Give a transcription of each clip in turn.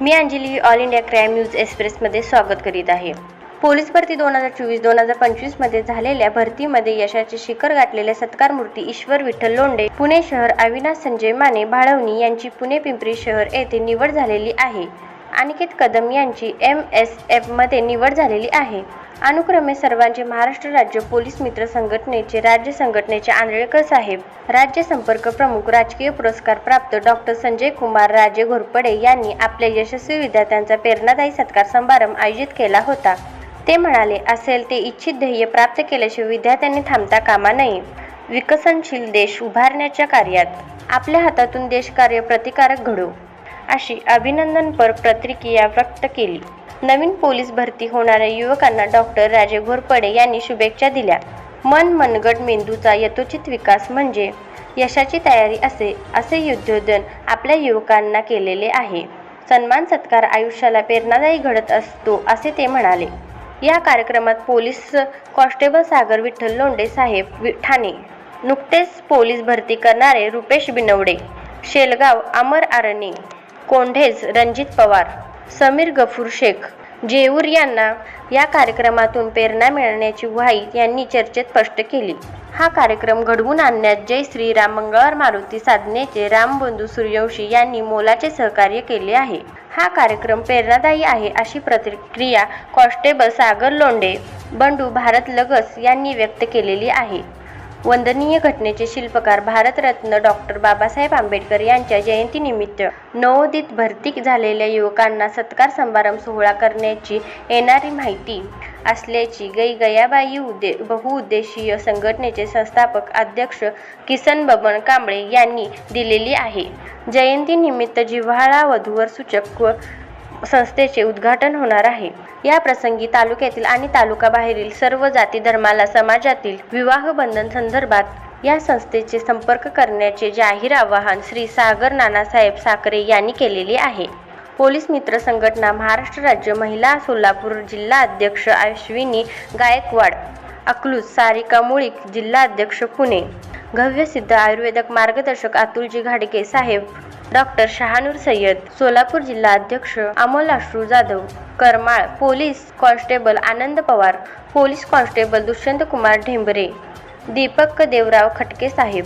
मी Anjali all India crime news एक्सप्रेसमध्ये स्वागत करीत आहे। पोलीस भरती 2024-2025 मध्ये झालेल्या भरतीमध्ये यशाचे शिखर गाठलेले सत्कारमूर्ती ईश्वर विठ्ठल लोंढे पुणे शहर, अविनाश संजय माने भाळवणी यांची पुणे पिंपरी शहर येथे निवड झालेली आहे। अनिकेत कदम यांची MSF मध्ये निवड झालेली आहे। अनुक्रमे सर्वांचे महाराष्ट्र राज्य पोलीस मित्र संघटनेचे राज्य संघटनेचे आंधळेकर साहेब, राज्य संपर्क प्रमुख, राजकीय पुरस्कार प्राप्त डॉक्टर संजय कुमार राजे घोरपडे यांनी आपल्या यशस्वी विद्यार्थ्यांचा प्रेरणादायी सत्कार समारंभ आयोजित केला होता। ते म्हणाले, असेल ते इच्छित ध्येय प्राप्त केल्याशिवाय विद्यार्थ्यांनी थांबता कामा नये। विकसनशील देश उभारण्याच्या कार्यात आपल्या हातातून देशकार्य प्रतिकारक घडो, अशी अभिनंदनपर प्रतिक्रिया व्यक्त केली। नवीन पोलीस भरती होणाऱ्या युवकांना डॉक्टर राजे घोरपडे यांनी शुभेच्छा दिल्या। मन मनगट मेंदूचा यथोचित विकास म्हणजे यशाची तयारी असे उद्बोधन आपल्या युवकांना केलेले आहे। सन्मान सत्कार आयुष्याला प्रेरणादायी घडत असतो, असे ते म्हणाले। या कार्यक्रमात पोलीस कॉन्स्टेबल सागर विठ्ठल लोंढे साहेब ठाणे, नुकतेच पोलीस भरती करणारे रुपेश बिनवडे शेलगाव, अमर आरणे कोंढेज, रणजित पवार, समीर गफूर शेख जेऊर यांना या कार्यक्रमातून प्रेरणा मिळण्याची ग्वाही यांनी चर्चेत स्पष्ट केली। हा कार्यक्रम घडवून आणण्यात जय श्रीराम मंगळवार मारुती साधनेचे रामबंधू सूर्यवंशी यांनी मोलाचे सहकार्य केले आहे। हा कार्यक्रम प्रेरणादायी आहे, अशी प्रतिक्रिया कॉन्स्टेबल सागर लोंढे बंडू भारत लगस यांनी व्यक्त केलेली आहे। वंदनीय घटनेचे शिल्पकार भारतरत्न डॉक्टर बाबासाहेब आंबेडकर यांच्या जयंतीनिमित्त नवोदित भरती झालेल्या युवकांना सत्कार समारंभ सोहळा करण्याची येणारी माहिती असल्याची गयाबाई बहुउद्देशीय संघटनेचे संस्थापक अध्यक्ष किसन बबन कांबळे यांनी दिलेली आहे। जयंतीनिमित्त जिव्हाळा वधूवर सूचक संस्थेचे उद्घाटन होणार आहे। या प्रसंगी तालुक्यातील आणि तालुकाबाहेरील सर्व जाती धर्माला समाजातील विवाह बंधन संदर्भात या संस्थेचे संपर्क करण्याचे जाहीर आवाहन श्री सागर नानासाहेब साखरे यांनी केलेले आहे। पोलीस मित्र संघटना महाराष्ट्र राज्य महिला सोलापूर जिल्हा अध्यक्ष अश्विनी गायकवाड अकलूज, सारिका मुळीक जिल्हा अध्यक्ष पुणे, गव्यसिद्ध आयुर्वेदक मार्गदर्शक अतुलजी घाडगे साहेब, डॉक्टर शहानूर सय्यद सोलापूर जिल्हा अध्यक्ष अमोल अश्रू जाधव करमाळ, पोलीस कॉन्स्टेबल आनंद पवार, पोलीस कॉन्स्टेबल दुष्यंत कुमार ढेंबरे, दीपक देवराव खटके साहेब,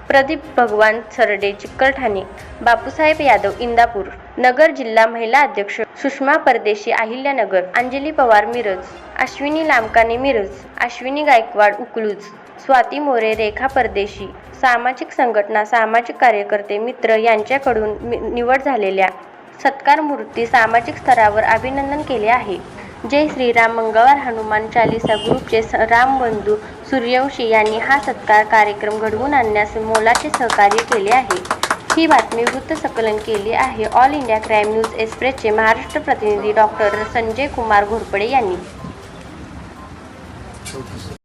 प्रदीप भगवान सरडे चिकलठाणे, बापूसाहेब यादव इंदापूर नगर जिल्हा महिला अध्यक्ष सुषमा परदेशी अहिल्यानगर, अंजली पवार मिरज, अश्विनी लामकाने मिरज, अश्विनी गायकवाड उकलूज, स्वाती मोरे रेखा परदेशी, सामाजिक संघटना सामाजिक कार्यकर्ते मित्र यांच्याकडून निवड झालेल्या सत्कारमूर्ती सामाजिक स्तरावर अभिनंदन केले आहे। जय श्रीराम मंगळवार हनुमान चालीसा ग्रुपचे रामबंधू सूर्यवंशी यांनी हा सत्कार कार्यक्रम घडवून आणण्यास मोलाचे सहकार्य केले आहे। ही बातमी वृत्तसंकलन केली आहे ऑल इंडिया क्राईम न्यूज एक्सप्रेसचे महाराष्ट्र प्रतिनिधी डॉक्टर संजय कुमार घोरपडे यांनी।